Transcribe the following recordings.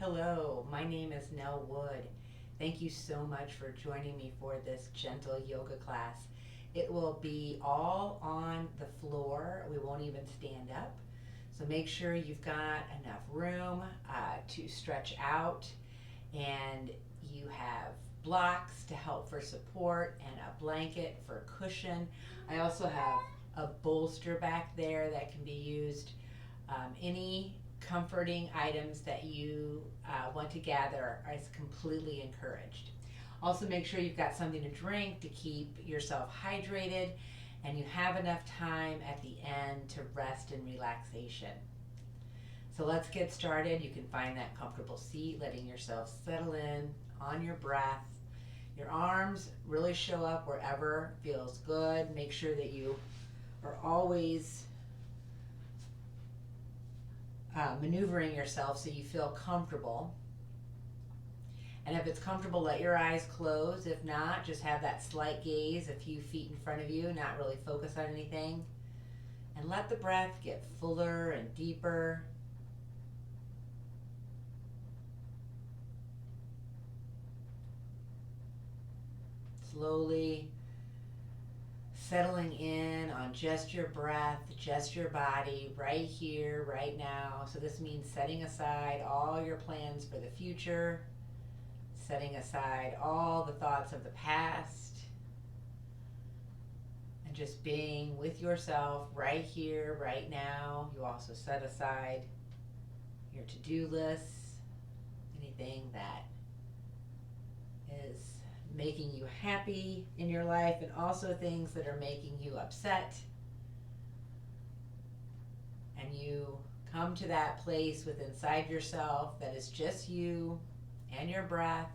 Hello, my name is Nell Wood. Thank you so much for joining me for this gentle yoga class. It will be all on the floor. We won't even stand up. So make sure you've got enough room to stretch out, and you have blocks to help for support and a blanket for cushion. I also have a bolster back there that can be used. Any comforting items that you want to gather is completely encouraged. Also, make sure you've got something to drink to keep yourself hydrated, and you have enough time at the end to rest and relaxation. So let's get started. You can find that comfortable seat, letting yourself settle in on your breath. Your arms really show up wherever feels good. Make sure that you are always maneuvering yourself so you feel comfortable. And if it's comfortable, let your eyes close. If not, just have that slight gaze a few feet in front of you, not really focus on anything. And let the breath get fuller and deeper. Slowly settling in on just your breath, just your body, right here, right now. So this means setting aside all your plans for the future, setting aside all the thoughts of the past, and just being with yourself right here, right now. You also set aside your to-do lists, anything that is making you happy in your life, and also things that are making you upset. And you come to that place within inside yourself that is just you and your breath,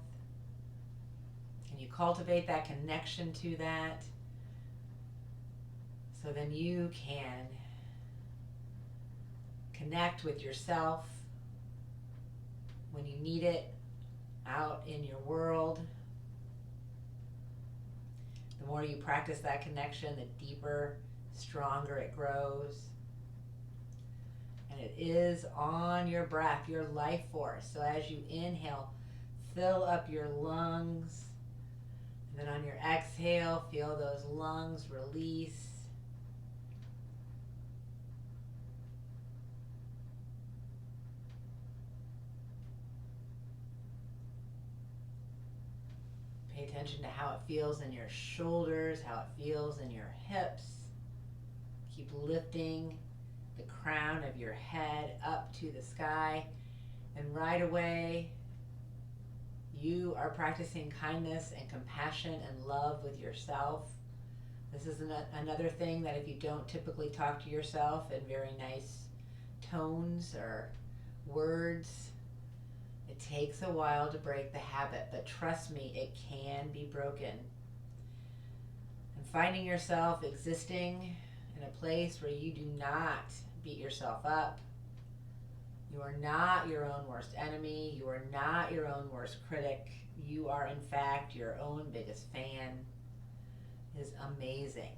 and you cultivate that connection to that, so then you can connect with yourself when you need it out in your world. The more you practice that connection, the deeper, stronger it grows. And it is on your breath, your life force. So as you inhale, fill up your lungs. And then on your exhale, feel those lungs release. Pay attention to how it feels in your shoulders, how it feels in your hips. Keep lifting the crown of your head up to the sky. And right away, you are practicing kindness and compassion and love with yourself. This is another thing that if you don't typically talk to yourself in very nice tones or words, it takes a while to break the habit, but trust me, it can be broken. And finding yourself existing in a place where you do not beat yourself up. You are not your own worst enemy. You are not your own worst critic. You are, in fact, your own biggest fan. Is amazing.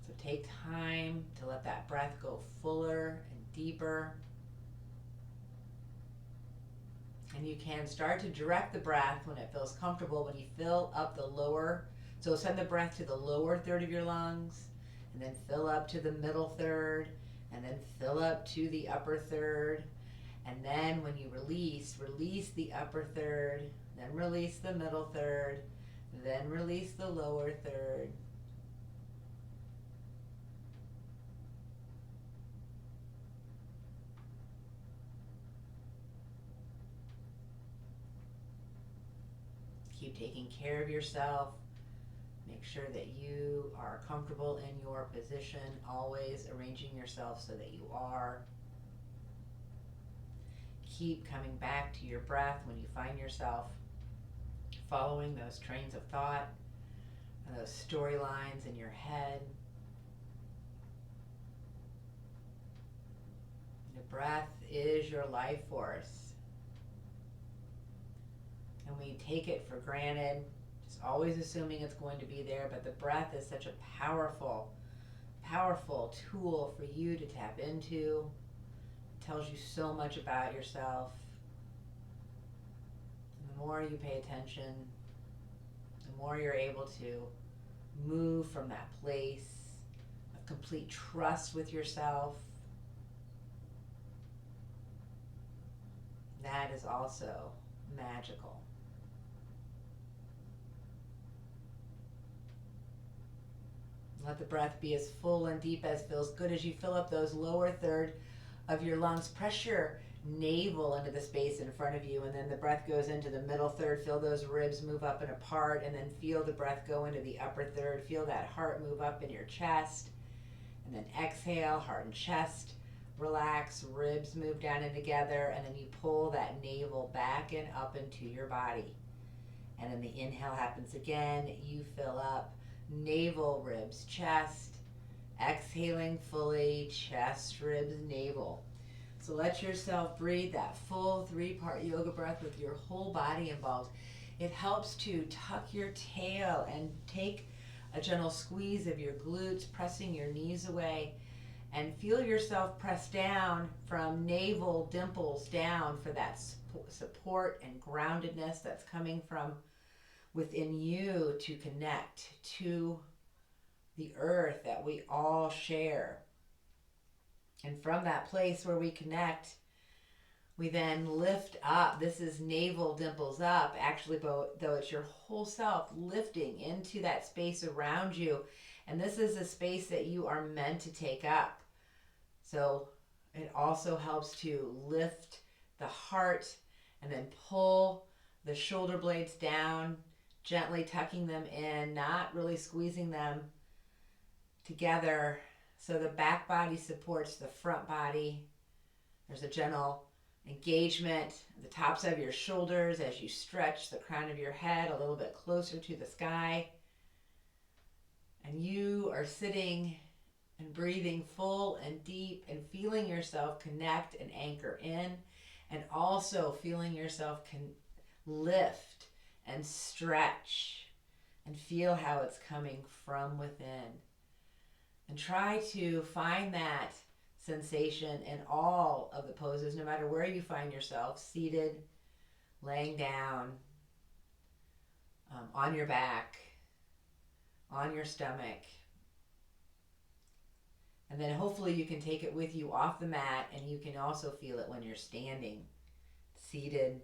So take time to let that breath go fuller and deeper. And you can start to direct the breath when it feels comfortable, when you fill up the lower. So send the breath to the lower third of your lungs, and then fill up to the middle third, and then fill up to the upper third. And then when you release the upper third, then release the middle third, then release the lower third. Keep taking care of yourself. Make sure that you are comfortable in your position, always arranging yourself so that you are. Keep coming back to your breath when you find yourself following those trains of thought and those storylines in your head. The breath is your life force, and we take it for granted, just always assuming it's going to be there. But the breath is such a powerful tool for you to tap into. tells you so much about yourself. And the more you pay attention, the more you're able to move from that place of complete trust with yourself. That is also magical. Let the breath be as full and deep as feels good as you fill up those lower third of your lungs. Press your navel into the space in front of you, and then the breath goes into the middle third. Feel those ribs move up and apart, and then feel the breath go into the upper third. Feel that heart move up in your chest, and then exhale, heart and chest relax, ribs move down and together, and then you pull that navel back and up into your body. And then the inhale happens again. You fill up navel, ribs, chest. Exhaling fully, chest, ribs, navel. So let yourself breathe that full 3-part yoga breath with your whole body involved. It helps to tuck your tail and take a gentle squeeze of your glutes, pressing your knees away, and feel yourself press down from navel dimples down for that support and groundedness that's coming from within you to connect to the earth that we all share. And from that place where we connect, we then lift up. This is navel dimples up, actually, though it's your whole self lifting into that space around you. And this is a space that you are meant to take up. So it also helps to lift the heart and then pull the shoulder blades down, gently tucking them in, not really squeezing them together. So the back body supports the front body. There's a gentle engagement at the tops of your shoulders as you stretch the crown of your head a little bit closer to the sky. And you are sitting and breathing full and deep and feeling yourself connect and anchor in, and also feeling yourself lift and stretch and feel how it's coming from within. And try to find that sensation in all of the poses, no matter where you find yourself, seated, laying down, on your back, on your stomach. And then hopefully you can take it with you off the mat, and you can also feel it when you're standing, seated.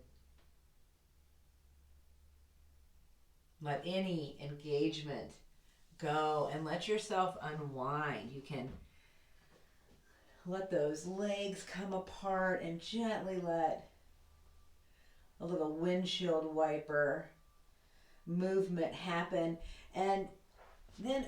Let any engagement go and let yourself unwind. You can let those legs come apart and gently let a little windshield wiper movement happen. And then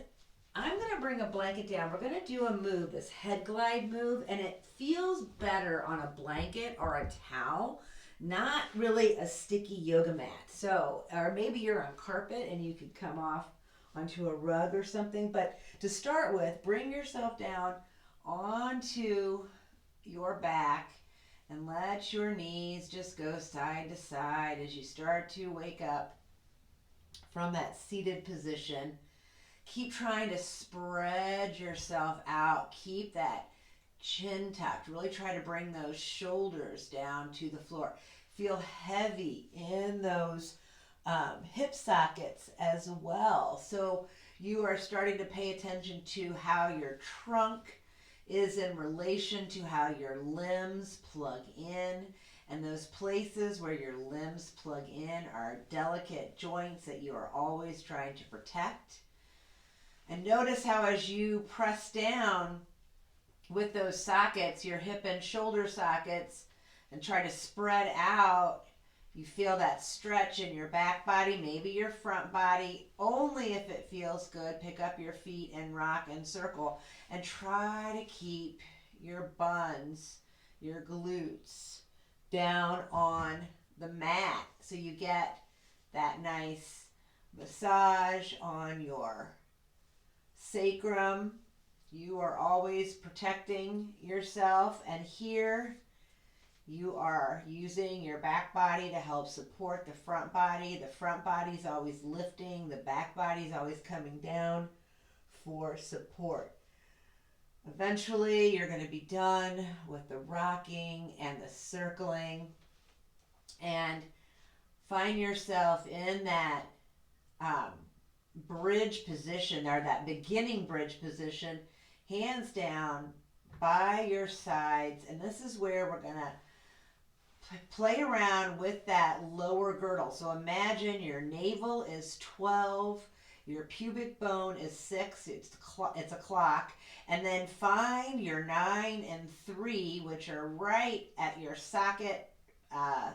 I'm going to bring a blanket down. We're going to do a move, this head glide move, and it feels better on a blanket or a towel, not really a sticky yoga mat. So, or maybe you're on carpet and you could come off onto a rug or something. But to start with, bring yourself down onto your back and let your knees just go side to side as you start to wake up from that seated position. Keep trying to spread yourself out. Keep that chin tucked. Really try to bring those shoulders down to the floor. Feel heavy in those hip sockets as well. So you are starting to pay attention to how your trunk is in relation to how your limbs plug in. And those places where your limbs plug in are delicate joints that you are always trying to protect. And notice how as you press down with those sockets, your hip and shoulder sockets, and try to spread out, you feel that stretch in your back body, maybe your front body. Only if it feels good, pick up your feet and rock and circle. And try to keep your buns, your glutes, down on the mat so you get that nice massage on your sacrum. You are always protecting yourself, and here you are using your back body to help support the front body. The front body is always lifting, the back body is always coming down for support. Eventually, you're going to be done with the rocking and the circling, and find yourself in that um, bridge position, or that beginning bridge position, hands down by your sides. And this is where we're going to play around with that lower girdle. So imagine your navel is 12, your pubic bone is 6, it's a clock, and then find your 9 and 3, which are right at your socket uh,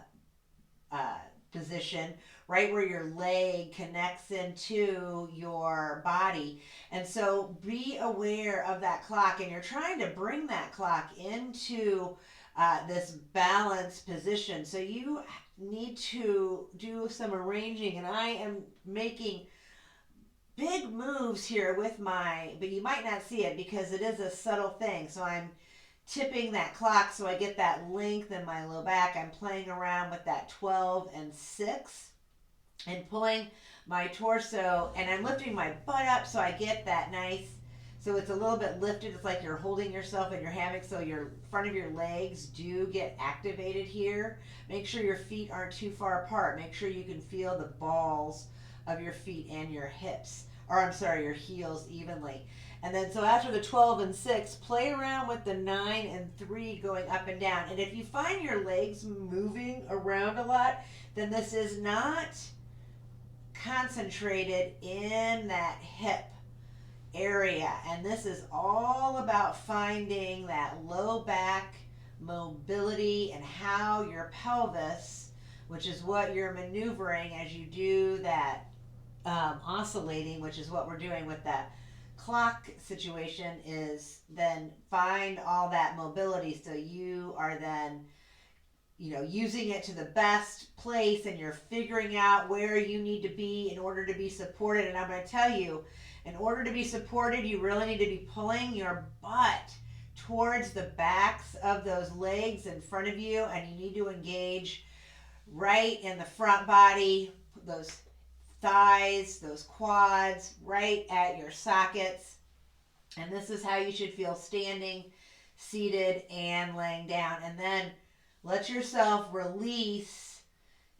uh, position, right where your leg connects into your body. And so be aware of that clock, and you're trying to bring that clock into this balanced position. So you need to do some arranging, and I am making big moves here with but you might not see it because it is a subtle thing. So I'm tipping that clock so I get that length in my low back. I'm playing around with that 12 and 6 and pulling my torso, and I'm lifting my butt up so I get that nice, so it's a little bit lifted. It's like you're holding yourself in your hammock, so your front of your legs do get activated here. Make sure your feet aren't too far apart. Make sure you can feel the balls of your feet and your hips, or I'm sorry, your heels evenly. And then so after the 12 and 6, play around with the 9 and 3 going up and down. And if you find your legs moving around a lot, then this is not concentrated in that hip area. And this is all about finding that low back mobility and how your pelvis, which is what you're maneuvering as you do that oscillating, which is what we're doing with that clock situation, is then find all that mobility, so you are then using it to the best place, and you're figuring out where you need to be in order to be supported. And I'm going to tell you, in order to be supported, you really need to be pulling your butt towards the backs of those legs in front of you, and you need to engage right in the front body, those thighs, those quads, right at your sockets. And this is how you should feel standing, seated, and laying down. And then let yourself release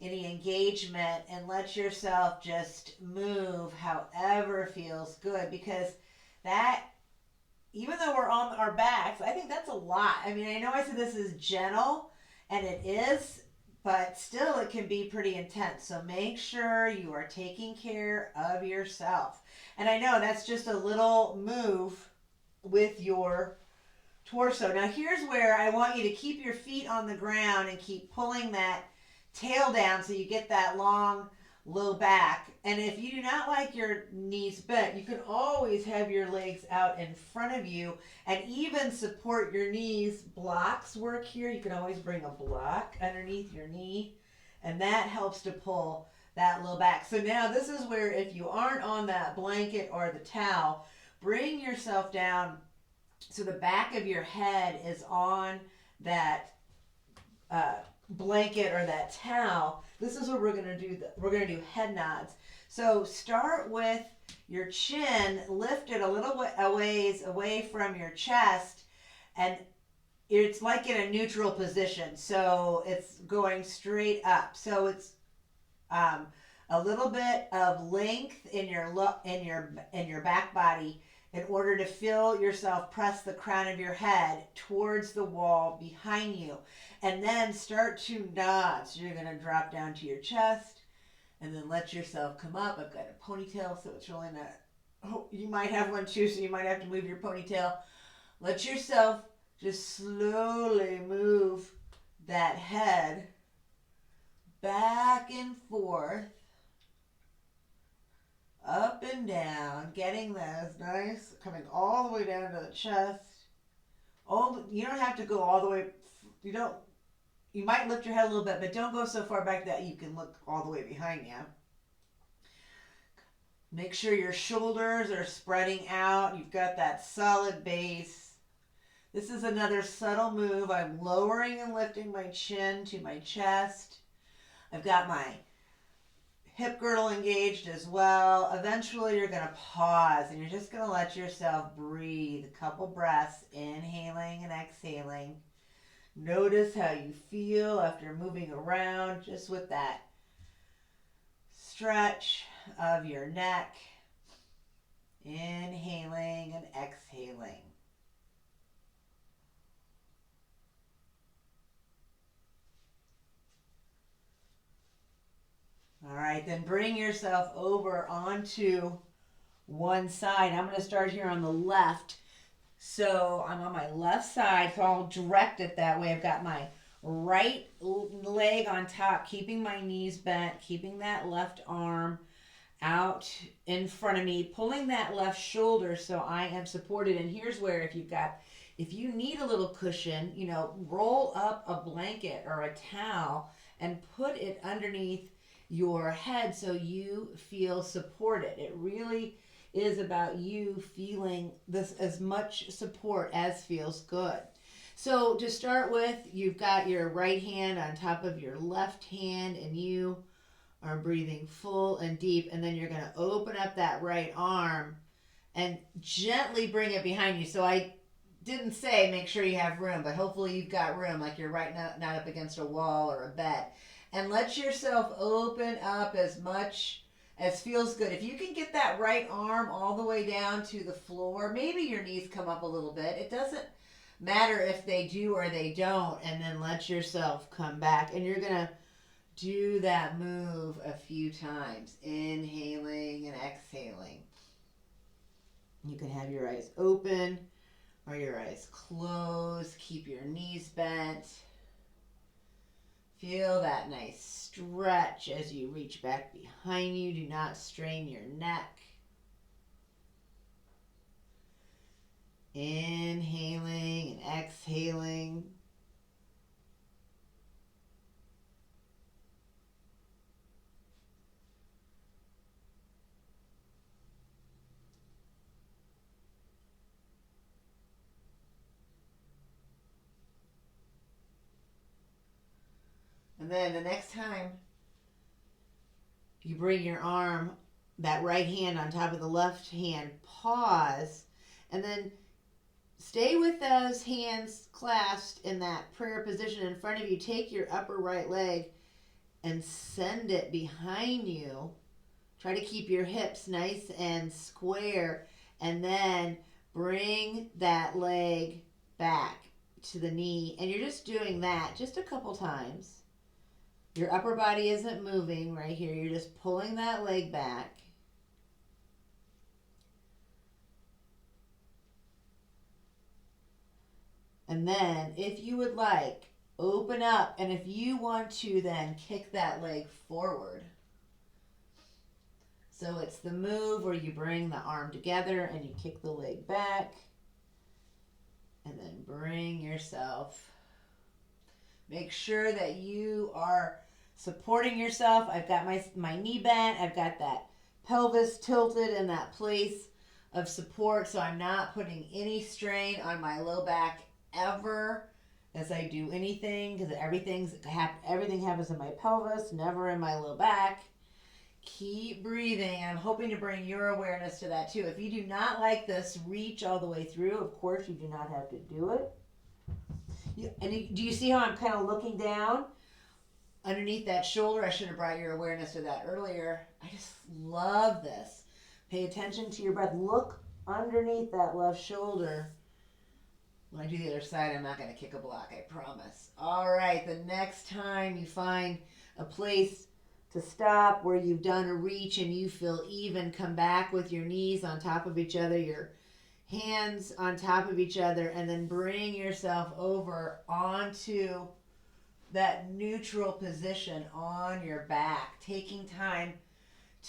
any engagement and let yourself just move however feels good, because that, even though we're on our backs, I think that's a lot. I mean, I know I said this is gentle, and it is, but still it can be pretty intense. So make sure you are taking care of yourself. And I know that's just a little move with your torso. Now here's where I want you to keep your feet on the ground and keep pulling that tail down so you get that long low back. And if you do not like your knees bent, you can always have your legs out in front of you and even support your knees. Blocks work here. You can always bring a block underneath your knee, and that helps to pull that low back. So now this is where, if you aren't on that blanket or the towel, bring yourself down so the back of your head is on that blanket or that towel. This is what we're going to do. We're going to do head nods. So start with your chin lifted a little ways away from your chest, and it's like in a neutral position. So it's going straight up. So it's a little bit of length in your back body, in order to feel yourself press the crown of your head towards the wall behind you. And then start to nod. So you're going to drop down to your chest and then let yourself come up. I've got a ponytail, so it's really not. Oh, you might have one too, so you might have to move your ponytail. Let yourself just slowly move that head back and forth, up and down, getting those nice, coming all the way down to the chest. You don't have to go all the way. You might lift your head a little bit, but don't go so far back that you can look all the way behind you. Make sure your shoulders are spreading out. You've got that solid base. This is another subtle move. I'm lowering and lifting my chin to my chest. I've got my hip girdle engaged as well. Eventually you're going to pause and you're just going to let yourself breathe. A couple breaths, inhaling and exhaling. Notice how you feel after moving around, just with that stretch of your neck. Inhaling and exhaling. All right, then bring yourself over onto one side. I'm going to start here on the left. So I'm on my left side, so I'll direct it that way. I've got my right leg on top, keeping my knees bent, keeping that left arm out in front of me, pulling that left shoulder so I am supported. And here's where if you need a little cushion, roll up a blanket or a towel and put it underneath your head so you feel supported. It really is about you feeling this as much support as feels good. So to start with, you've got your right hand on top of your left hand and you are breathing full and deep, and then you're going to open up that right arm and gently bring it behind you. So I didn't say make sure you have room, but hopefully you've got room, like you're right not up against a wall or a bed. And let yourself open up as much as feels good. If you can get that right arm all the way down to the floor, maybe your knees come up a little bit. It doesn't matter if they do or they don't. And then let yourself come back. And you're going to do that move a few times. Inhaling and exhaling. You can have your eyes open or your eyes closed. Keep your knees bent. Feel that nice stretch as you reach back behind you. Do not strain your neck. Inhaling and exhaling. And then the next time you bring your arm, that right hand on top of the left hand, pause, and then stay with those hands clasped in that prayer position in front of you. Take your upper right leg and send it behind you. Try to keep your hips nice and square, and then bring that leg back to the knee. And you're just doing that just a couple times. Your upper body isn't moving right here. You're just pulling that leg back. And then, if you would like, open up. And if you want to, then kick that leg forward. So it's the move where you bring the arm together and you kick the leg back. And then bring yourself. Make sure that you are supporting yourself. I've got my knee bent. I've got that pelvis tilted in that place of support. So I'm not putting any strain on my low back ever as I do anything, because everything happens in my pelvis, never in my low back. Keep breathing. I'm hoping to bring your awareness to that too. If you do not like this, reach all the way through. Of course, you do not have to do it. Do you see how I'm kind of looking down underneath that shoulder? I should have brought your awareness to that earlier. I just love this. Pay attention to your breath. Look underneath that left shoulder. When I do the other side, I'm not going to kick a block, I promise. All right, the next time you find a place to stop where you've done a reach and you feel even, come back with your knees on top of each other, your hands on top of each other, and then bring yourself over onto that neutral position on your back. Taking time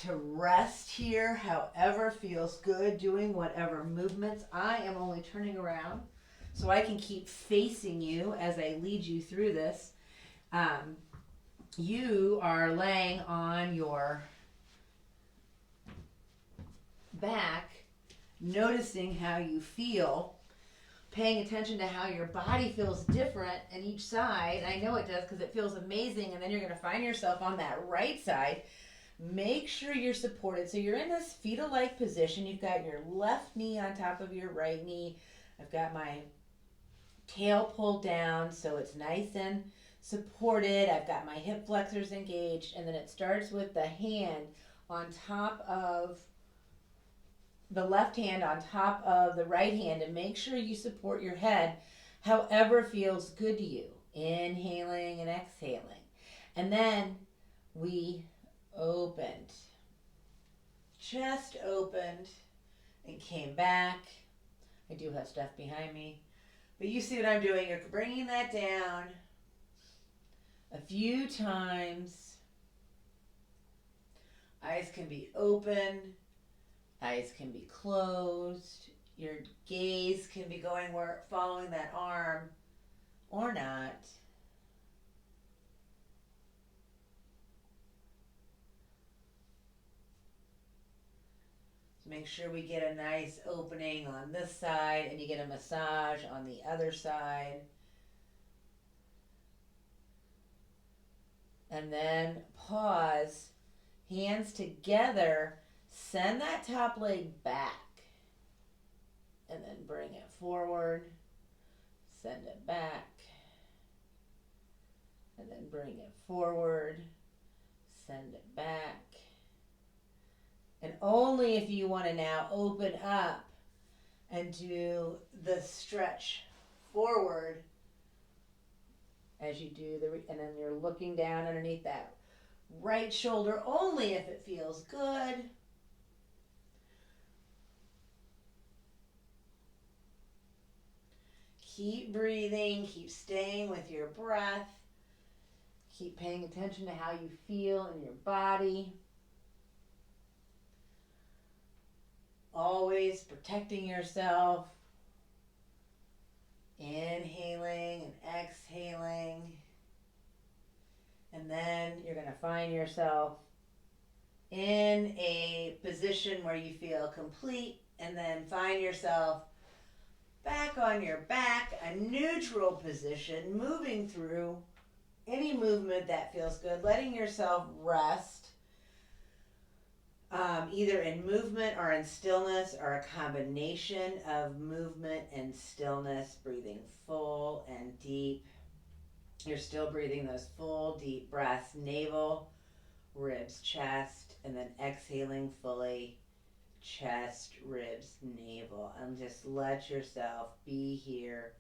to rest here, however feels good, doing whatever movements. I am only turning around so I can keep facing you as I lead you through this. You are laying on your back, noticing how you feel, paying attention to how your body feels different in each side. I know it does because it feels amazing. And then you're going to find yourself on that right side, Make sure you're supported. So you're in this fetal-like position. You've got your left knee on top of your right knee. I've got my tail pulled down so it's nice and supported. I've got my hip flexors engaged, and then it starts with the hand on top of the left hand on top of the right hand, and make sure you support your head however feels good to you. Inhaling and exhaling. And then we opened, chest opened, and came back. I do have stuff behind me, but you see what I'm doing. You're bringing that down a few times. Eyes can be open, eyes can be closed. Your gaze can be going where, following that arm or not. Make sure we get a nice opening on this side, and you get a massage on the other side. And then pause, hands together, send that top leg back. And then bring it forward, send it back. And then bring it forward, send it back. And only if you want to now open up and do the stretch forward as you do and then you're looking down underneath that right shoulder, only if it feels good. Keep breathing, keep staying with your breath. Keep paying attention to how you feel in your body. Always protecting yourself. Inhaling and exhaling. And then you're going to find yourself in a position where you feel complete, and then find yourself back on your back, a neutral position, moving through any movement that feels good, letting yourself rest. Either in movement or in stillness, or a combination of movement and stillness, breathing full and deep. You're still breathing those full, deep breaths, navel, ribs, chest, and then exhaling fully, chest, ribs, navel. And just let yourself be here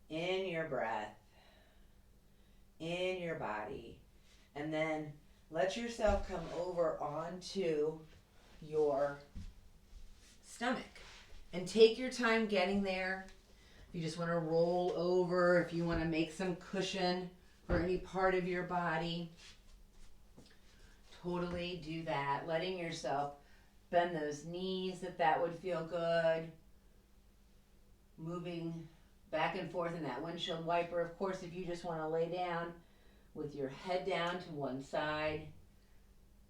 in your breath, in your body. And then let yourself come over onto your stomach and take your time getting there. If you just want to roll over, if you want to make some cushion for any part of your body, totally do that. Letting yourself bend those knees if that would feel good. Moving back and forth in that windshield wiper. Of course, if you just want to lay down with your head down to one side,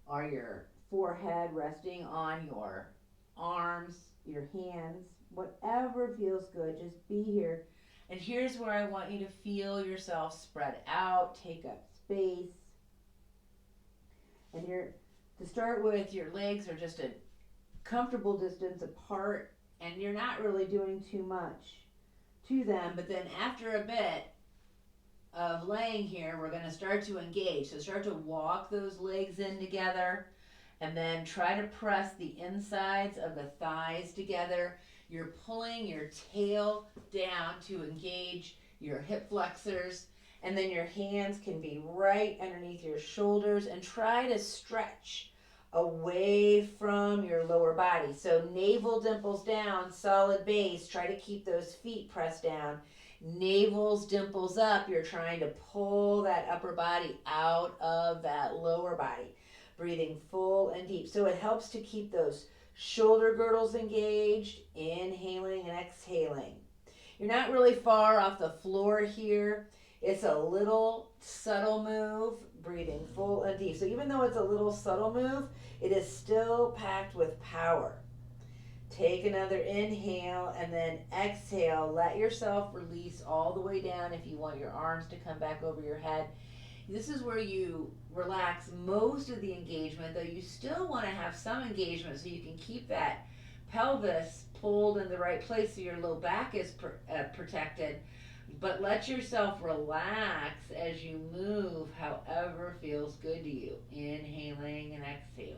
or your forehead resting on your arms, your hands, whatever feels good, just be here. And here's where I want you to feel yourself spread out, take up space. And to start with, your legs are just a comfortable distance apart, and you're not really doing too much to them. But then after a bit of laying here, we're going to start to engage. So start to walk those legs in together, and then try to press the insides of the thighs together. You're pulling your tail down to engage your hip flexors, and then your hands can be right underneath your shoulders, and try to stretch away from your lower body. So navel dimples down, solid base. Try to keep those feet pressed down. Navel's dimples up. You're trying to pull that upper body out of that lower body. Breathing full and deep. So it helps to keep those shoulder girdles engaged. Inhaling and exhaling. You're not really far off the floor here. It's a little subtle move. Breathing full and deep. So even though it's a little subtle move, it is still packed with power. Take another inhale and then exhale. Let yourself release all the way down if you want your arms to come back over your head. This is where you relax most of the engagement, though you still want to have some engagement so you can keep that pelvis pulled in the right place so your low back is protected. But let yourself relax as you move however feels good to you. Inhaling and exhaling.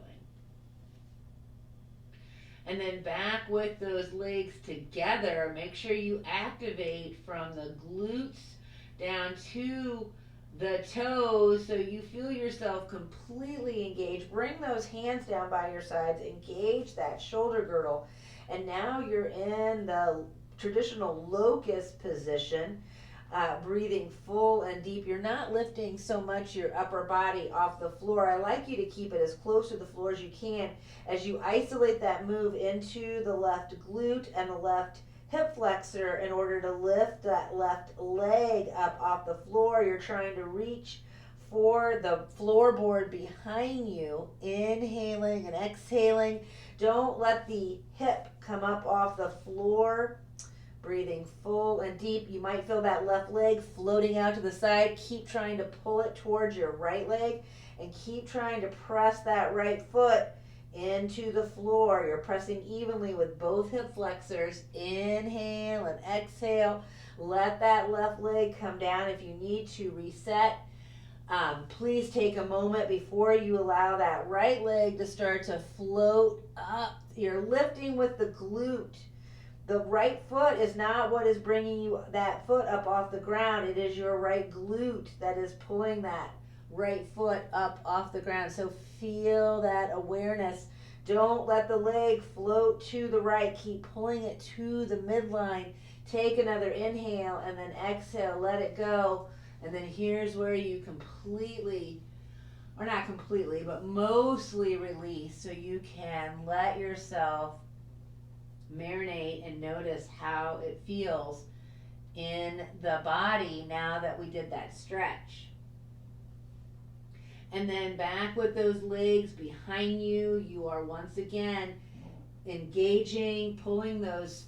And then back with those legs together, make sure you activate from the glutes down to the toes so you feel yourself completely engaged. Bring those hands down by your sides, engage that shoulder girdle. And now you're in the traditional locust position, breathing full and deep. You're not lifting so much your upper body off the floor. I like you to keep it as close to the floor as you can as you isolate that move into the left glute and the left hip flexor in order to lift that left leg up off the floor. You're trying to reach for the floorboard behind you, inhaling and exhaling. Don't let the hip come up off the floor. Breathing full and deep. You might feel that left leg floating out to the side. Keep trying to pull it towards your right leg and keep trying to press that right foot into the floor. You're pressing evenly with both hip flexors. Inhale and exhale. Let that left leg come down. If you need to reset, please take a moment before you allow that right leg to start to float up. You're lifting with the glute. The right foot is not what is bringing you that foot up off the ground. It is your right glute that is pulling that right foot up off the ground. So feel that awareness. Don't let the leg float to the right. Keep pulling it to the midline. Take another inhale and then exhale. Let it go. And then here's where you completely, or not completely, but mostly release so you can let yourself marinate and notice how it feels in the body now that we did that stretch. And then back with those legs behind you, you are once again engaging, pulling those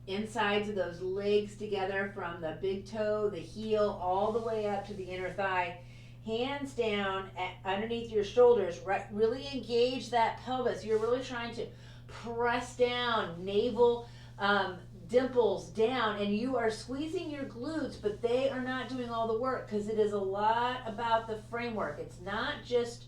insides of those legs together from the big toe, the heel, all the way up to the inner thigh. Hands down underneath your shoulders. Really engage that pelvis. You're really trying to press down, navel dimples down, and you are squeezing your glutes, but they are not doing all the work because it is a lot about the framework. It's not just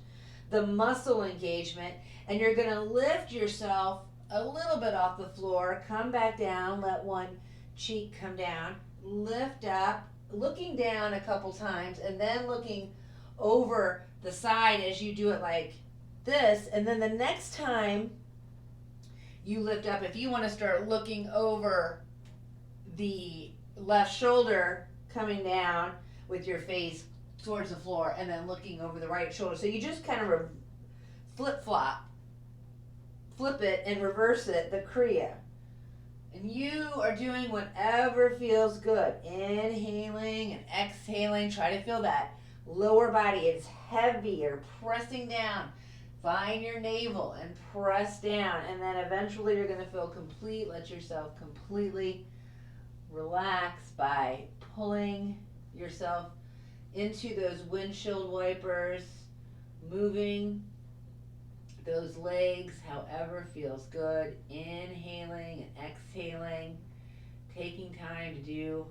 the muscle engagement, and you're going to lift yourself a little bit off the floor, come back down, let one cheek come down, lift up, looking down a couple times, and then looking over the side as you do it like this, and then the next time you lift up, if you want to start looking over the left shoulder, coming down with your face towards the floor and then looking over the right shoulder. So you just kind of flip it and reverse it, the Kriya. And you are doing whatever feels good. Inhaling and exhaling. Try to feel that lower body. It's heavy. You're pressing down. Find your navel and press down, and then eventually you're going to feel complete. Let yourself completely relax by pulling yourself into those windshield wipers, moving those legs however feels good. Inhaling and exhaling, taking time to do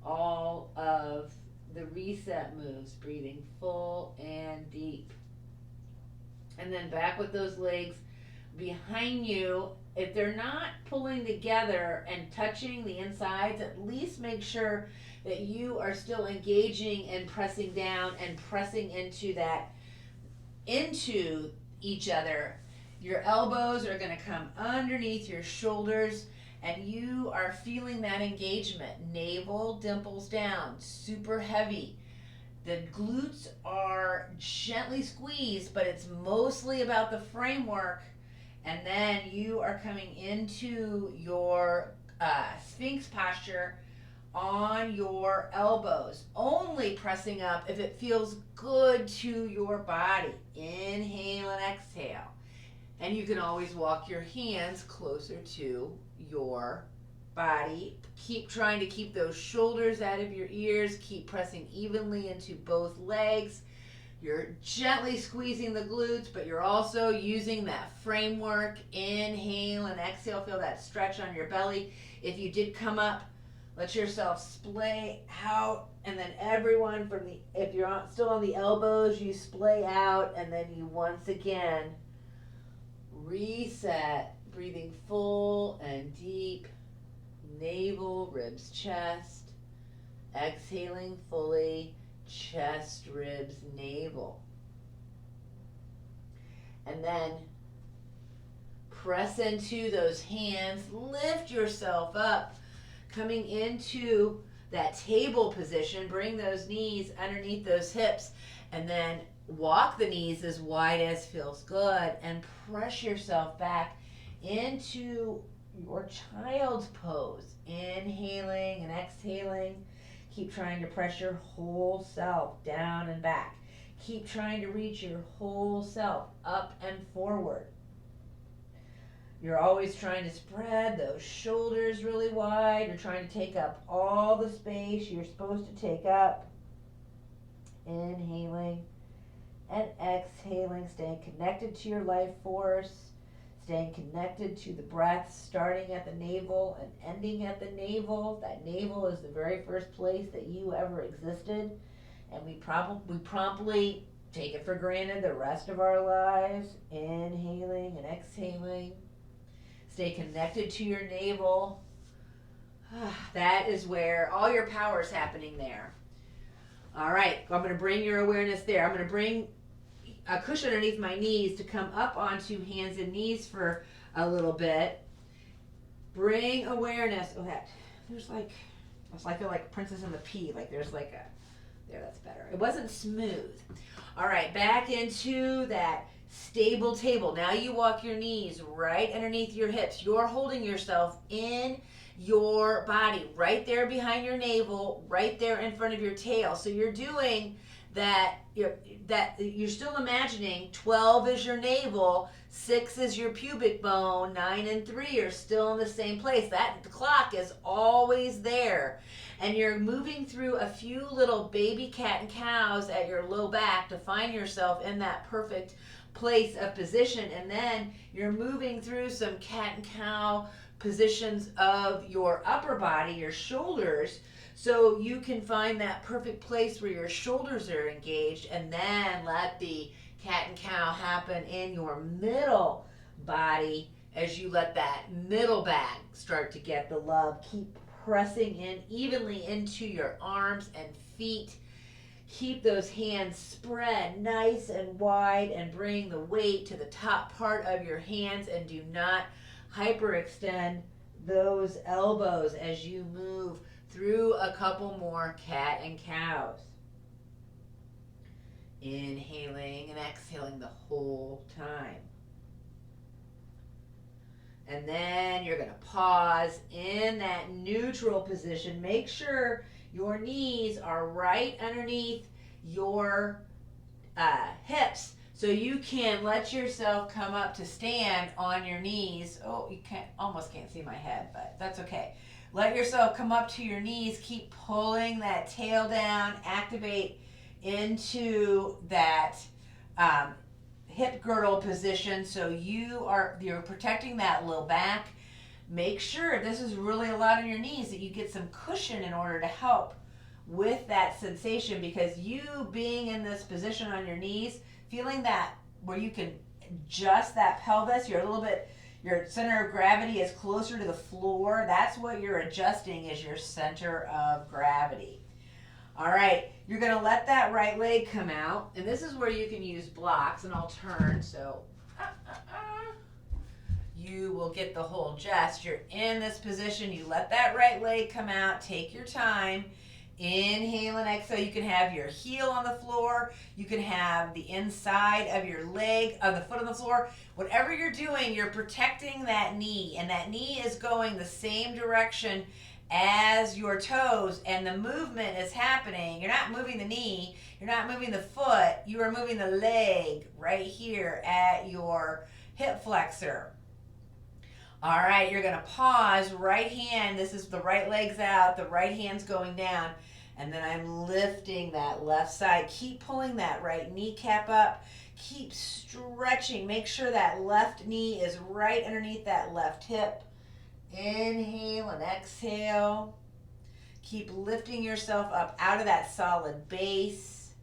all of the reset moves, breathing full and deep. And then back with those legs behind you. If they're not pulling together and touching the insides, at least make sure that you are still engaging and pressing down and pressing into each other. Your elbows are going to come underneath your shoulders and you are feeling that engagement. Navel dimples down, super heavy. The glutes are gently squeezed, but it's mostly about the framework. And then you are coming into your Sphinx posture on your elbows, only pressing up if it feels good to your body. Inhale and exhale. And you can always walk your hands closer to your body. Keep trying to keep those shoulders out of your ears. Keep pressing evenly into both legs. You're gently squeezing the glutes, but you're also using that framework. Inhale and exhale. Feel that stretch on your belly. If you did come up, let yourself splay out. And then everyone if you're still on the elbows, you splay out. And then you once again reset. Breathing full and deep. Navel, ribs, chest. Exhaling fully. Chest, ribs, navel. And then press into those hands. Lift yourself up. Coming into that table position. Bring those knees underneath those hips. And then walk the knees as wide as feels good. And press yourself back into your child's pose. Inhaling and exhaling. Keep trying to press your whole self down and back. Keep trying to reach your whole self up and forward. You're always trying to spread those shoulders really wide. You're trying to take up all the space you're supposed to take up. Inhaling and exhaling, staying connected to your life force. Staying connected to the breath, starting at the navel and ending at the navel. That navel is the very first place that you ever existed. And we promptly take it for granted the rest of our lives. Inhaling and exhaling. Stay connected to your navel. That is where all your power is happening there. All right, I'm going to bring your awareness there. I'm going to bring a cushion underneath my knees to come up onto hands and knees for a little bit. Bring awareness. Oh, it's like Princess and the Pea. Like there's like there, that's better. It wasn't smooth. All right, back into that stable table. Now you walk your knees right underneath your hips. You're holding yourself in your body, right there behind your navel, right there in front of your tail. So you're doing that you're still imagining 12 is your navel, 6 is your pubic bone, 9 and 3 are still in the same place. That clock is always there. And you're moving through a few little baby cat and cows at your low back to find yourself in that perfect place of position. And then you're moving through some cat and cow positions of your upper body, your shoulders, so you can find that perfect place where your shoulders are engaged, and then let the cat and cow happen in your middle body as you let that middle back start to get the love. Keep pressing in evenly into your arms and feet. Keep those hands spread nice and wide and bring the weight to the top part of your hands, and do not hyperextend those elbows as you move through a couple more cat and cows. Inhaling and exhaling the whole time. And then you're going to pause in that neutral position. Make sure your knees are right underneath your hips, so you can let yourself come up to stand on your knees. Oh, you almost can't see my head, but that's okay. Let yourself come up to your knees. Keep pulling that tail down. Activate into that hip girdle position, so you're protecting that low back. Make sure, this is really a lot on your knees, that you get some cushion in order to help with that sensation, because you being in this position on your knees, feeling that where you can adjust that pelvis, your center of gravity is closer to the floor. That's what you're adjusting, is your center of gravity. All right, you're going to let that right leg come out, and this is where you can use blocks, and I'll turn, so you will get the whole gist. You're in this position, you let that right leg come out, take your time. Inhale and exhale. You can have your heel on the floor. You can have the inside of your leg, of the foot on the floor. Whatever you're doing, you're protecting that knee, and that knee is going the same direction as your toes, and the movement is happening. You're not moving the knee, you're not moving the foot, you are moving the leg right here at your hip flexor. All right, you're gonna pause, right hand, this is the right leg's out, the right hand's going down, and then I'm lifting that left side. Keep pulling that right kneecap up. Keep stretching. Make sure that left knee is right underneath that left hip. Inhale and exhale. Keep lifting yourself up out of that solid base.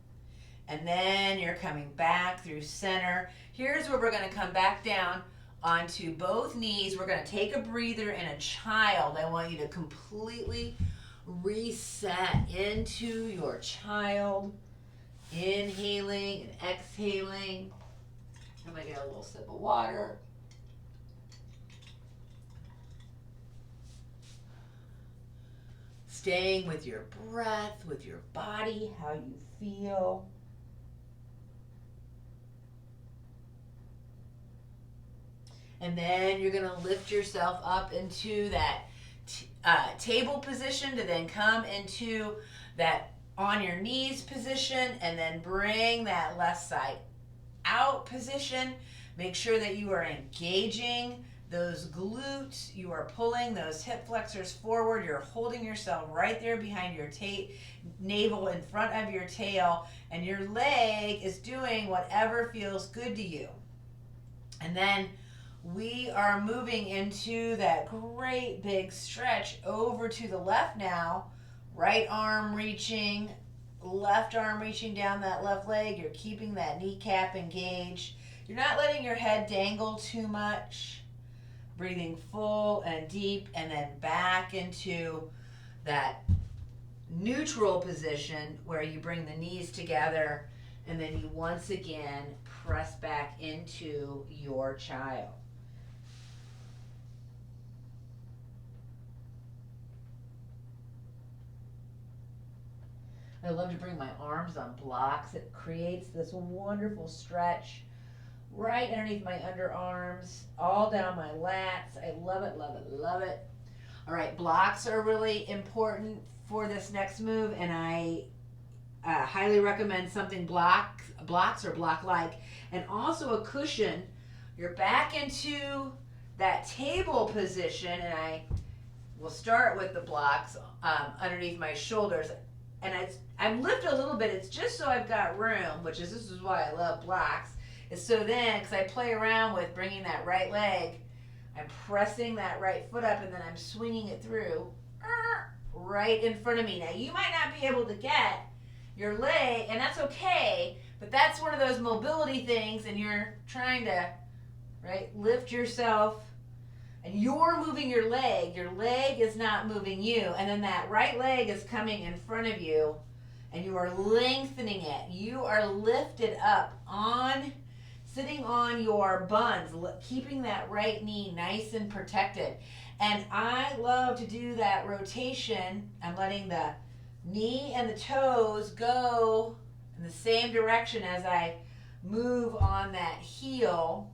And then you're coming back through center. Here's where we're gonna come back down onto both knees. We're going to take a breather in a child. I want you to completely reset into your child. Inhaling and exhaling. I'm going to get a little sip of water. Staying with your breath, with your body, how you feel. And then you're gonna lift yourself up into that table position to then come into that on your knees position, and then bring that left side out position. Make sure that you are engaging those glutes. You are pulling those hip flexors forward. You're holding yourself right there behind your navel in front of your tail, and your leg is doing whatever feels good to you. And then we are moving into that great big stretch over to the left now. Right arm reaching, left arm reaching down that left leg. You're keeping that kneecap engaged. You're not letting your head dangle too much. Breathing full and deep, and then back into that neutral position where you bring the knees together, and then you once again press back into your child. I love to bring my arms on blocks. It creates this wonderful stretch right underneath my underarms, all down my lats. I love it, love it, love it. All right, blocks are really important for this next move, and I highly recommend something blocks or block-like, and also a cushion. You're back into that table position, and I will start with the blocks underneath my shoulders. And I'm lifted a little bit. It's just so I've got room, this is why I love blocks. Is so then, because I play around with bringing that right leg, I'm pressing that right foot up, and then I'm swinging it through right in front of me. Now, you might not be able to get your leg, and that's okay, but that's one of those mobility things, and you're trying to, lift yourself, and you're moving your leg is not moving you, and then that right leg is coming in front of you, and you are lengthening it. You are lifted up sitting on your buns, keeping that right knee nice and protected. And I love to do that rotation. I'm letting the knee and the toes go in the same direction as I move on that heel.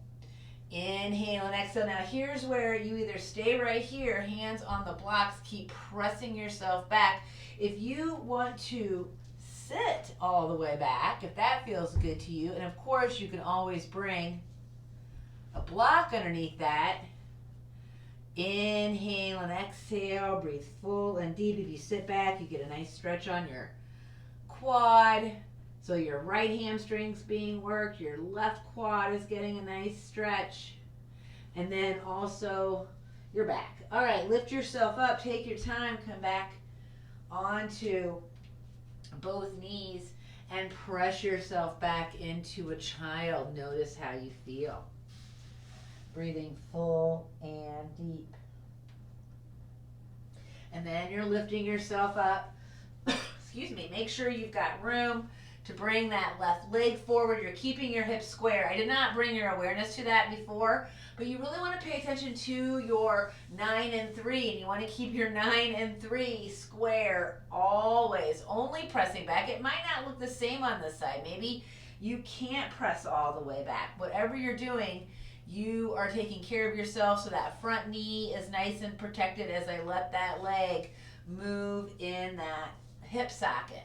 Inhale and exhale. Now here's where you either stay right here, hands on the blocks, keep pressing yourself back. If you want to sit all the way back, if that feels good to you, and of course you can always bring a block underneath that. Inhale and exhale, breathe full and deep. If you sit back, you get a nice stretch on your quad. So your right hamstring's being worked, your left quad is getting a nice stretch, and then also your back. All right, lift yourself up, take your time, come back onto both knees and press yourself back into a child. Notice how you feel. Breathing full and deep. And then you're lifting yourself up. Excuse me, make sure you've got room to bring that left leg forward. You're keeping your hips square. I did not bring your awareness to that before, but you really want to pay attention to your 9 and 3, and you want to keep your 9 and 3 square always, only pressing back. It might not look the same on this side. Maybe you can't press all the way back. Whatever you're doing, you are taking care of yourself, so that front knee is nice and protected as I let that leg move in that hip socket.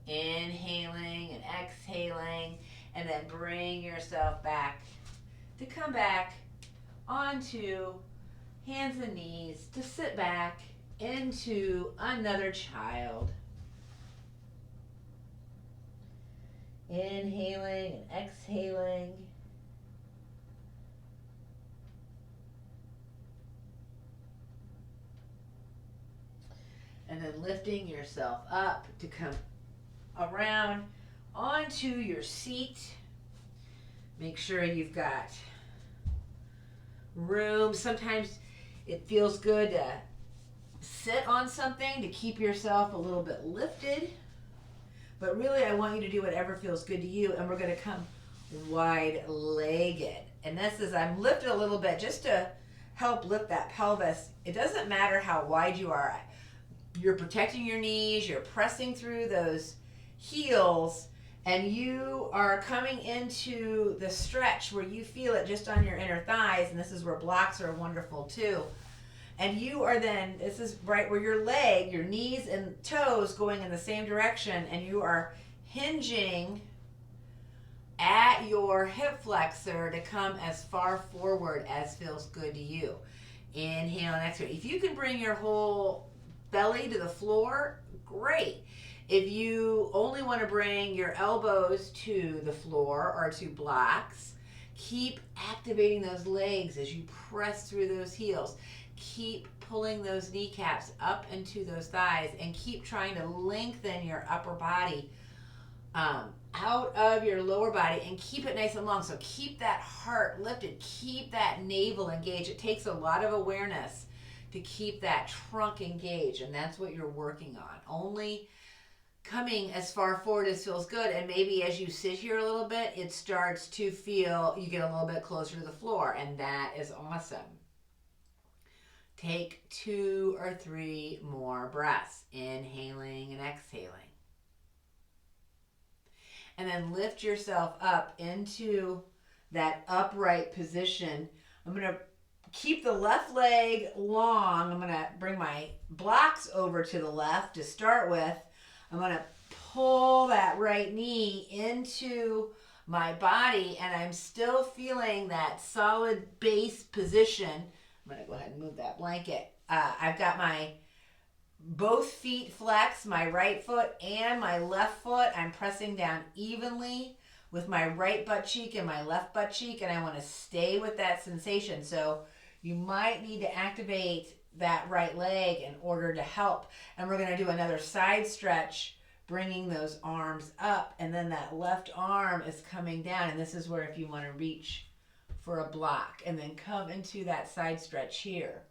Inhaling and exhaling, and then bring yourself back to come back onto hands and knees to sit back into another child. Inhaling and exhaling. And then lifting yourself up to come around onto your seat. Make sure you've got room. Sometimes it feels good to sit on something to keep yourself a little bit lifted. But really, I want you to do whatever feels good to you. And we're going to come wide-legged. And this is, I'm lifted a little bit just to help lift that pelvis. It doesn't matter how wide you are. You're protecting your knees. You're pressing through those heels. And you are coming into the stretch where you feel it just on your inner thighs. And this is where blocks are wonderful too. And you are then, this is right where your leg, your knees and toes going in the same direction. And you are hinging at your hip flexor to come as far forward as feels good to you. Inhale and exhale. If you can bring your whole belly to the floor, great. If you only want to bring your elbows to the floor or to blocks, keep activating those legs as you press through those heels. Keep pulling those kneecaps up into those thighs and keep trying to lengthen your upper body out of your lower body and keep it nice and long. So keep that heart lifted. Keep that navel engaged. It takes a lot of awareness to keep that trunk engaged, and that's what you're working on. Only coming as far forward as feels good, and maybe as you sit here a little bit, it starts to feel, you get a little bit closer to the floor, and that is awesome. Take 2 or 3 more breaths, inhaling and exhaling. And then lift yourself up into that upright position. I'm going to keep the left leg long. I'm going to bring my blocks over to the left to start with. I'm going to pull that right knee into my body, and I'm still feeling that solid base position. I'm going to go ahead and move that blanket. I've got my both feet flexed, my right foot and my left foot. I'm pressing down evenly with my right butt cheek and my left butt cheek, and I want to stay with that sensation. So you might need to activate that right leg in order to help. And we're going to do another side stretch, bringing those arms up, and then that left arm is coming down. And this is where if you want to reach for a block, and then come into that side stretch here.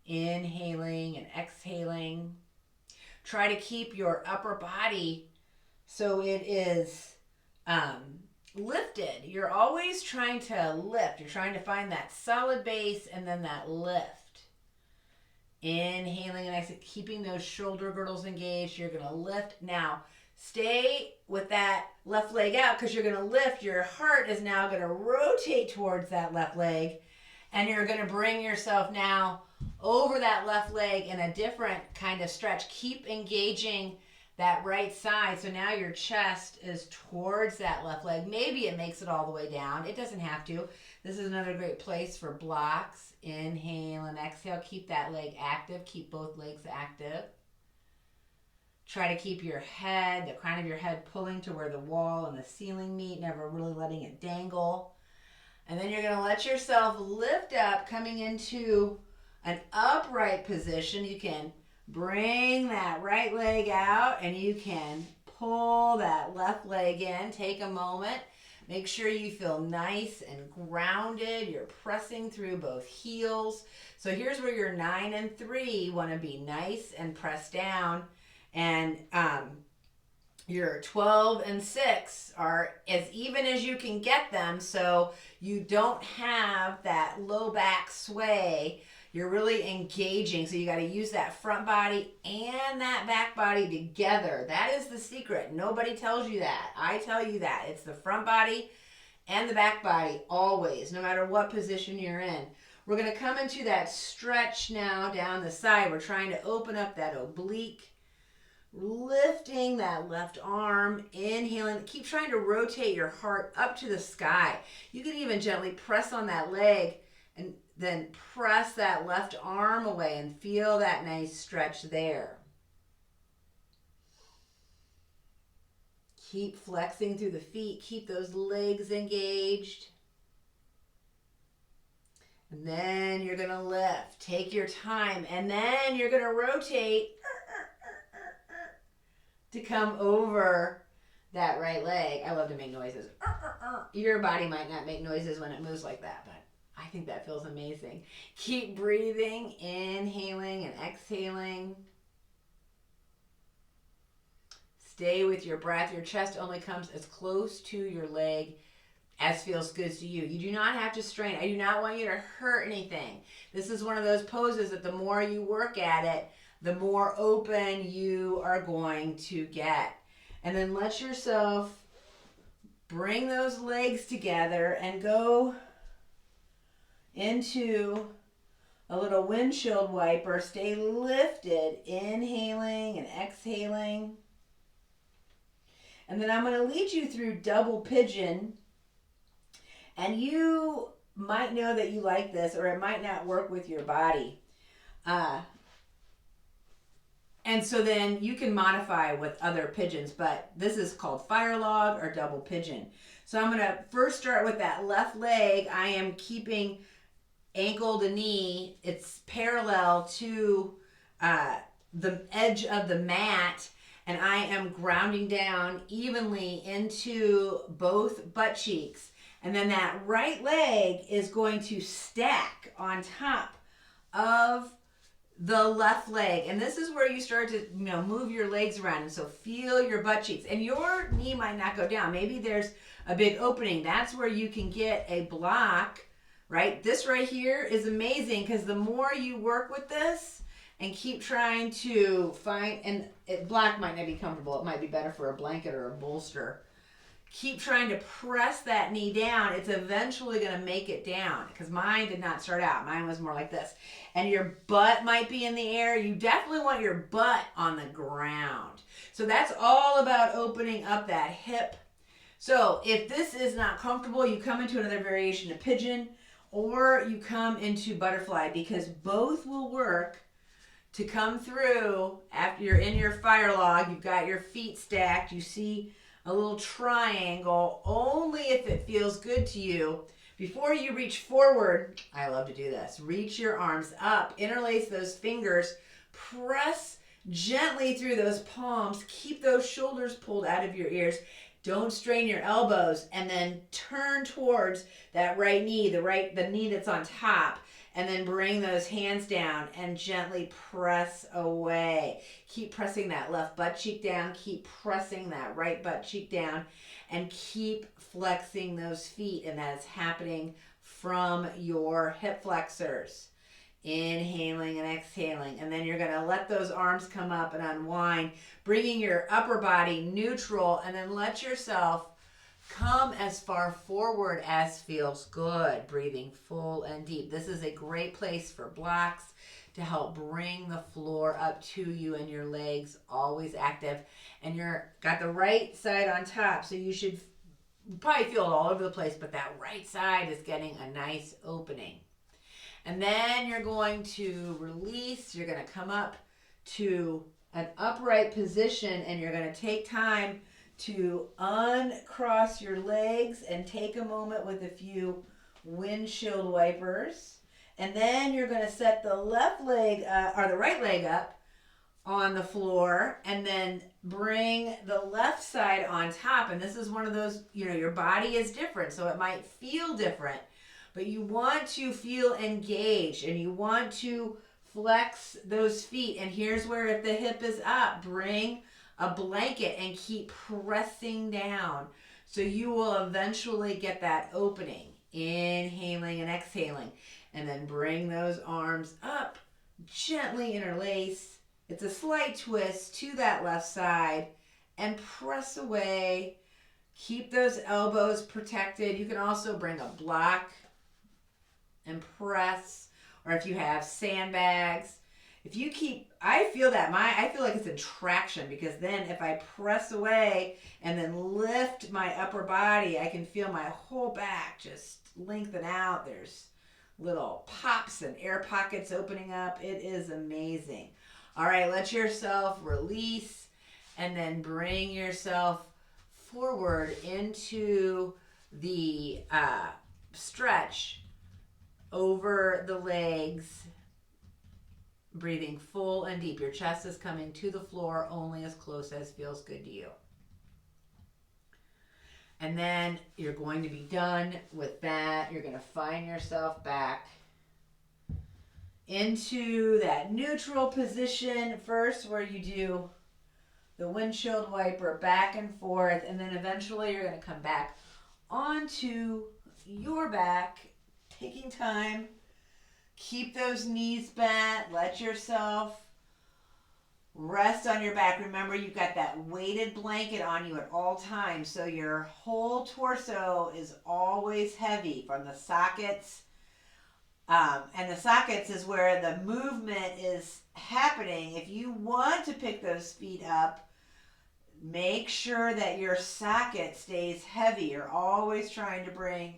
Inhaling and exhaling. Try to keep your upper body so it is lifted. You're always trying to lift. You're trying to find that solid base and then that lift. Inhaling and exhaling, keeping those shoulder girdles engaged. You're going to lift. Now, stay with that left leg out because you're going to lift. Your heart is now going to rotate towards that left leg, and you're going to bring yourself now over that left leg in a different kind of stretch. Keep engaging that right side. So now your chest is towards that left leg. Maybe it makes it all the way down. It doesn't have to. This is another great place for blocks. Inhale and exhale. Keep that leg active. Keep both legs active. Try to keep your head, the crown of your head, pulling to where the wall and the ceiling meet, never really letting it dangle. And then you're going to let yourself lift up, coming into an upright position. You can bring that right leg out and you can pull that left leg in. Take a moment. Make sure you feel nice and grounded. You're pressing through both heels. So here's where your 9 and 3 want to be nice and pressed down. And your 12 and 6 are as even as you can get them, so you don't have that low back sway. You're really engaging, so you got to use that front body and that back body together. That is the secret. Nobody tells you that. I tell you that. It's the front body and the back body always, no matter what position you're in. We're going to come into that stretch now down the side. We're trying to open up that oblique. Lifting that left arm, inhaling. Keep trying to rotate your heart up to the sky. You can even gently press on that leg and then press that left arm away and feel that nice stretch there. Keep flexing through the feet. Keep those legs engaged. And then you're going to lift. Take your time. And then you're going to rotate to come over that right leg. I love to make noises. Your body might not make noises when it moves like that, but I think that feels amazing. Keep breathing, inhaling and exhaling. Stay with your breath. Your chest only comes as close to your leg as feels good to you. You do not have to strain. I do not want you to hurt anything. This is one of those poses that the more you work at it, the more open you are going to get. And then let yourself bring those legs together and go into a little windshield wiper. Stay lifted, inhaling and exhaling. And then I'm going to lead you through double pigeon. And you might know that you like this, or it might not work with your body. And so then you can modify with other pigeons, but this is called fire log or double pigeon. So I'm going to first start with that left leg. I am keeping ankle to knee. It's parallel to the edge of the mat, and I am grounding down evenly into both butt cheeks. And then that right leg is going to stack on top of the left leg. And this is where you start to, move your legs around. And so feel your butt cheeks. And your knee might not go down. Maybe there's a big opening. That's where you can get a block, right? This right here is amazing because the more you work with this and keep trying to find, and black might not be comfortable. It might be better for a blanket or a bolster. Keep trying to press that knee down. It's eventually going to make it down because mine did not start out. Mine was more like this. And your butt might be in the air. You definitely want your butt on the ground. So that's all about opening up that hip. So if this is not comfortable, you come into another variation of pigeon or you come into butterfly, because both will work to come through after you're in your fire log. You've got your feet stacked. You see a little triangle, only if it feels good to you. Before you reach forward, I love to do this. Reach your arms up, interlace those fingers, press gently through those palms, keep those shoulders pulled out of your ears. Don't strain your elbows, and then turn towards that right knee, the knee that's on top. And then bring those hands down and gently press away. Keep pressing that left butt cheek down. Keep pressing that right butt cheek down. And keep flexing those feet. And that is happening from your hip flexors. Inhaling and exhaling. And then you're going to let those arms come up and unwind. Bringing your upper body neutral. And then let yourself come as far forward as feels good, breathing full and deep. This is a great place for blocks to help bring the floor up to you, and your legs always active. And you're got the right side on top, so you should probably feel it all over the place, but that right side is getting a nice opening. And then you're going to release. You're going to come up to an upright position, and you're going to take time to uncross your legs and take a moment with a few windshield wipers. And then you're going to set the left leg or the right leg up on the floor, and then bring the left side on top. And this is one of those, your body is different, so it might feel different, but you want to feel engaged and you want to flex those feet. And here's where, if the hip is up, bring a blanket and keep pressing down, so you will eventually get that opening. Inhaling and exhaling, and then bring those arms up, gently interlace. It's a slight twist to that left side, and press away. Keep those elbows protected. You can also bring a block and press, or if you have sandbags. If you keep, I feel like it's in traction, because then if I press away and then lift my upper body, I can feel my whole back just lengthen out. There's little pops and air pockets opening up. It is amazing. All right, let yourself release and then bring yourself forward into the stretch over the legs, breathing full and deep. Your chest is coming to the floor only as close as feels good to you. And then you're going to be done with that. You're going to find yourself back into that neutral position first, where you do the windshield wiper back and forth, and then eventually you're going to come back onto your back, taking time. Keep those knees bent. Let yourself rest on your back. Remember, you've got that weighted blanket on you at all times, so your whole torso is always heavy from the sockets. And the sockets is where the movement is happening. If you want to pick those feet up, make sure that your socket stays heavy. You're always trying to bring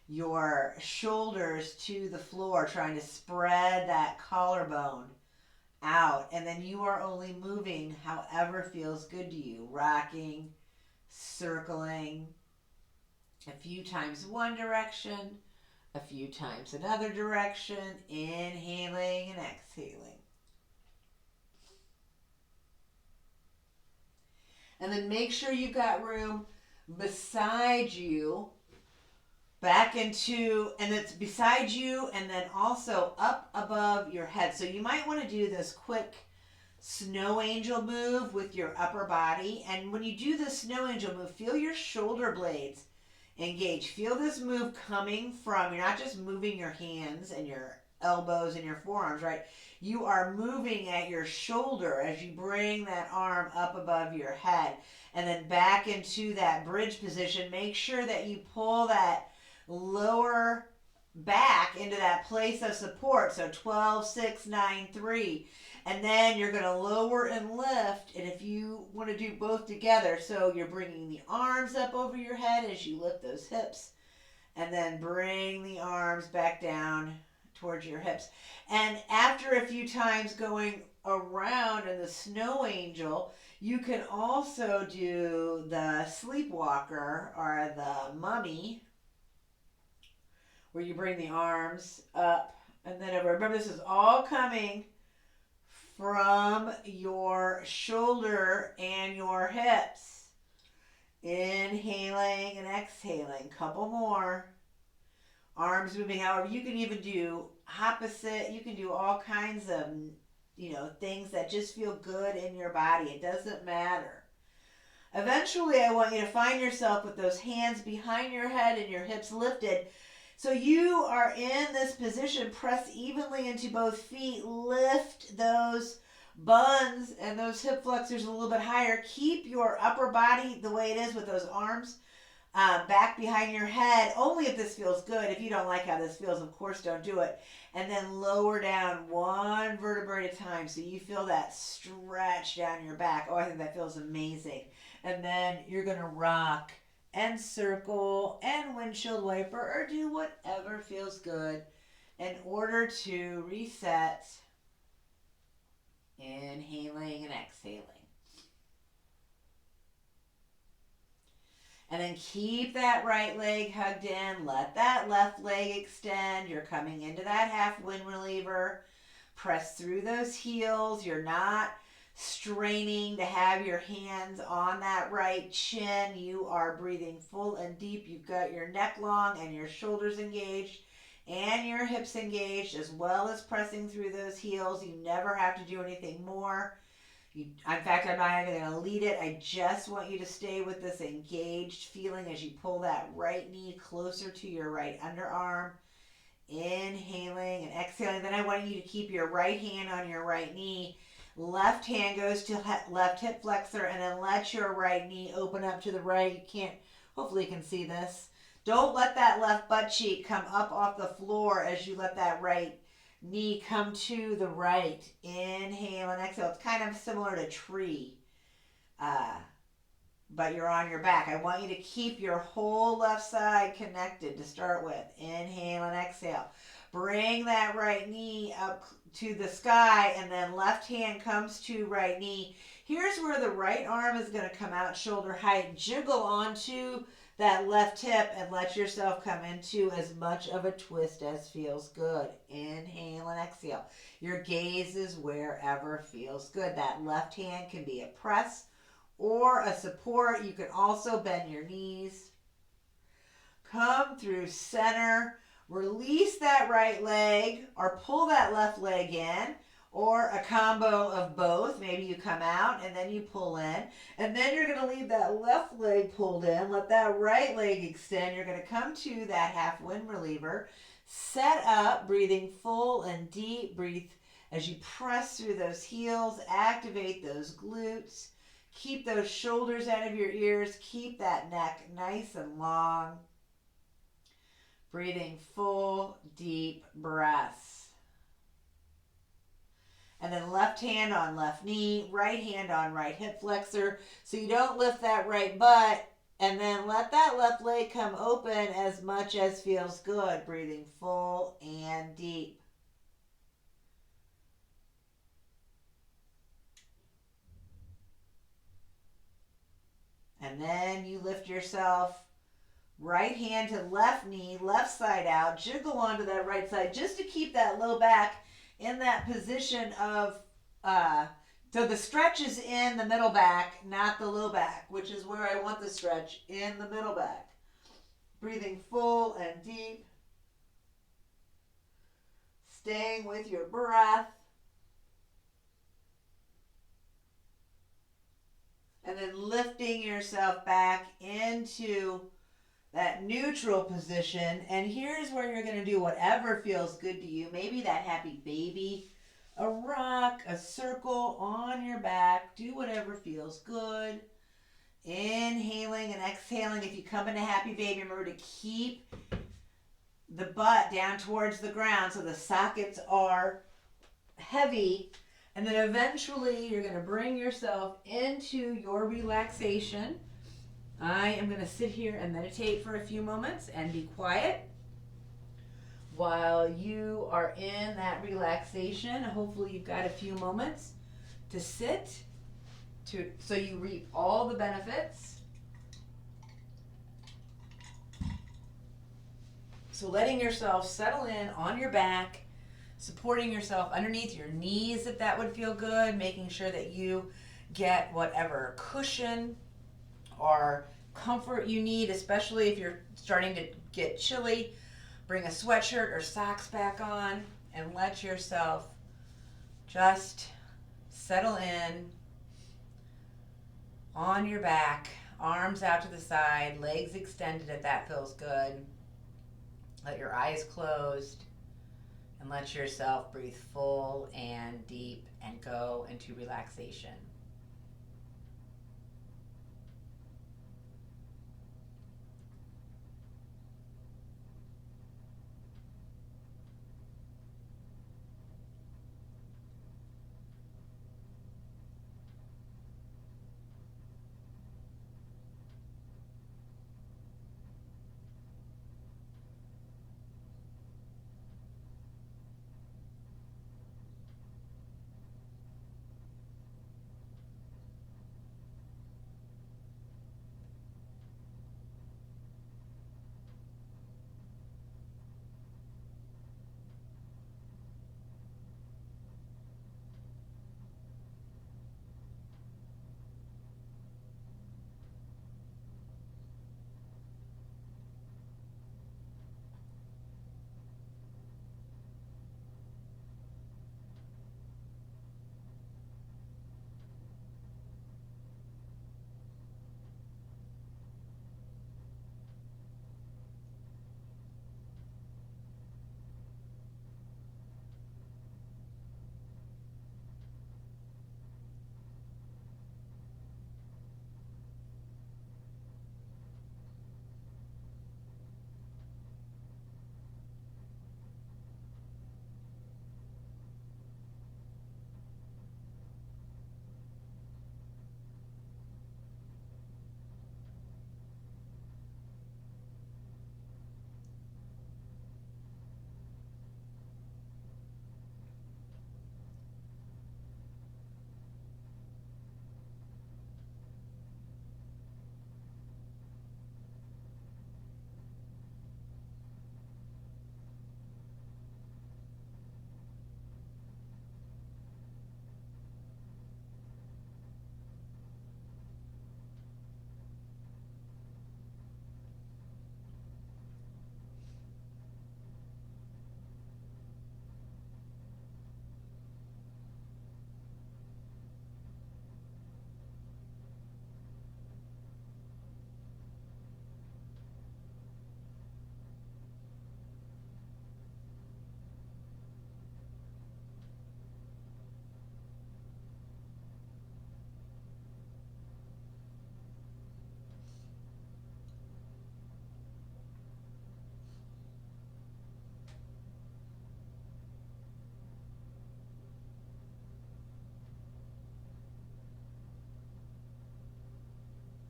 your shoulders to the floor, trying to spread that collarbone out. And then you are only moving however feels good to you. Rocking, circling, a few times one direction, a few times another direction, inhaling and exhaling. And then make sure you've got room beside you, back into, and it's beside you and then also up above your head. So you might want to do this quick snow angel move with your upper body. And when you do the snow angel move, feel your shoulder blades engage. Feel this move coming from, you're not just moving your hands and your elbows and your forearms, right? You are moving at your shoulder as you bring that arm up above your head and then back into that bridge position. Make sure that you pull that lower back into that place of support. So 12, 6, 9, 3. And then you're going to lower and lift. And if you want to do both together, so you're bringing the arms up over your head as you lift those hips. And then bring the arms back down towards your hips. And after a few times going around in the snow angel, you can also do the sleepwalker or the mummy, where you bring the arms up and then over. Remember, this is all coming from your shoulder and your hips. Inhaling and exhaling. Couple more. Arms moving. However, you can even do opposite. You can do all kinds of, things that just feel good in your body. It doesn't matter. Eventually, I want you to find yourself with those hands behind your head and your hips lifted. So you are in this position. Press evenly into both feet. Lift those buns and those hip flexors a little bit higher. Keep your upper body the way it is with those arms back behind your head. Only if this feels good. If you don't like how this feels, of course, don't do it. And then lower down one vertebrae at a time so you feel that stretch down your back. Oh, I think that feels amazing. And then you're going to rock and circle and windshield wiper or do whatever feels good in order to reset. Inhaling and exhaling. And then keep that right leg hugged in. Let that left leg extend. You're coming into that half wind reliever. Press through those heels. You're not straining to have your hands on that right chin. You are breathing full and deep. You've got your neck long and your shoulders engaged and your hips engaged, as well as pressing through those heels. You never have to do anything more. In fact, I'm not even going to lead it. I just want you to stay with this engaged feeling as you pull that right knee closer to your right underarm. Inhaling and exhaling. Then I want you to keep your right hand on your right knee. Left hand goes to left hip flexor, and then let your right knee open up to the right. Hopefully you can see this. Don't let that left butt cheek come up off the floor as you let that right knee come to the right. Inhale and exhale. It's kind of similar to tree, but you're on your back. I want you to keep your whole left side connected to start with. Inhale and exhale. Bring that right knee up to the sky, and then left hand comes to right knee. Here's where the right arm is going to come out shoulder height. Jiggle onto that left hip and let yourself come into as much of a twist as feels good. Inhale and exhale. Your gaze is wherever feels good. That left hand can be a press or a support. You can also bend your knees. Come through center. Release that right leg or pull that left leg in, or a combo of both. Maybe you come out and then you pull in, and then you're going to leave that left leg pulled in. Let that right leg extend. You're going to come to that half wind reliever. Set up, breathing full and deep. Breathe as you press through those heels. Activate those glutes. Keep those shoulders out of your ears. Keep that neck nice and long. Breathing full, deep breaths. And then left hand on left knee, right hand on right hip flexor. So you don't lift that right butt. And then let that left leg come open as much as feels good. Breathing full and deep. And then you lift yourself. Right hand to left knee, left side out. Jiggle onto that right side just to keep that low back in that position of, so the stretch is in the middle back, not the low back, which is where I want the stretch, in the middle back. Breathing full and deep. Staying with your breath. And then lifting yourself back into that neutral position. And here's where you're going to do whatever feels good to you. Maybe that happy baby, a rock, a circle on your back. Do whatever feels good. Inhaling and exhaling. If you come into happy baby, remember to keep the butt down towards the ground so the sockets are heavy. And then eventually you're going to bring yourself into your relaxation. I am going to sit here and meditate for a few moments and be quiet while you are in that relaxation. Hopefully you've got a few moments to sit so you reap all the benefits. So letting yourself settle in on your back, supporting yourself underneath your knees if that would feel good, making sure that you get whatever cushion or comfort you need, especially if you're starting to get chilly. Bring a sweatshirt or socks back on and let yourself just settle in on your back, arms out to the side, legs extended if that feels good. Let your eyes closed and let yourself breathe full and deep and go into relaxation.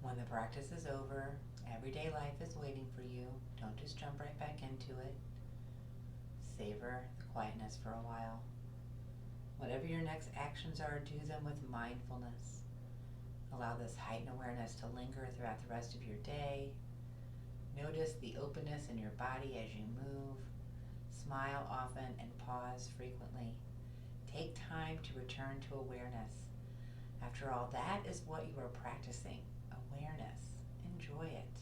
When the practice is over, everyday life is waiting for you. Don't just jump right back into it. Savor the quietness for a while. Whatever your next actions are, do them with mindfulness. Allow this heightened awareness to linger throughout the rest of your day. Notice the openness in your body as you move. Smile often and pause frequently. Take time to return to awareness. After all, that is what you are practicing, awareness. Enjoy it.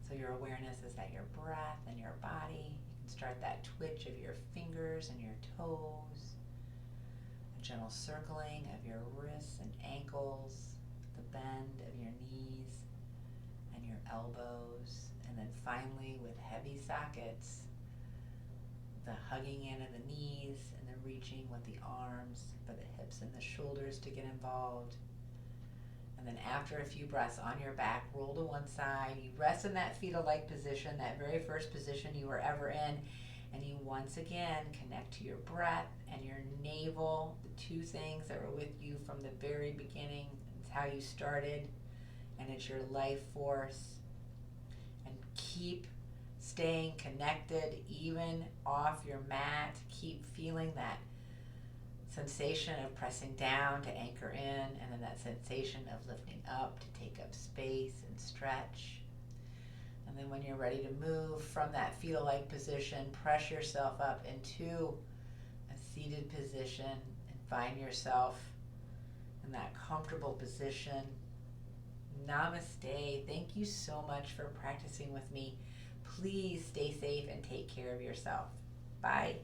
So your awareness is at your breath and your body. You can start that twitch of your fingers and your toes, a gentle circling of your wrists and ankles, the bend of your knees and your elbows, and then finally with heavy sockets, the hugging in of the knees and the reaching with the arms for the hips and the shoulders to get involved. And then after a few breaths on your back, roll to one side. You rest in that fetal-like position, that very first position you were ever in. And you once again connect to your breath and your navel, the two things that were with you from the very beginning. It's how you started, and it's your life force. And keep staying connected even off your mat. Keep feeling that sensation of pressing down to anchor in, and then that sensation of lifting up to take up space and stretch. And then when you're ready to move from that fetal-like position, press yourself up into a seated position and find yourself in that comfortable position. Namaste. Thank you so much for practicing with me. Please stay safe and take care of yourself. Bye.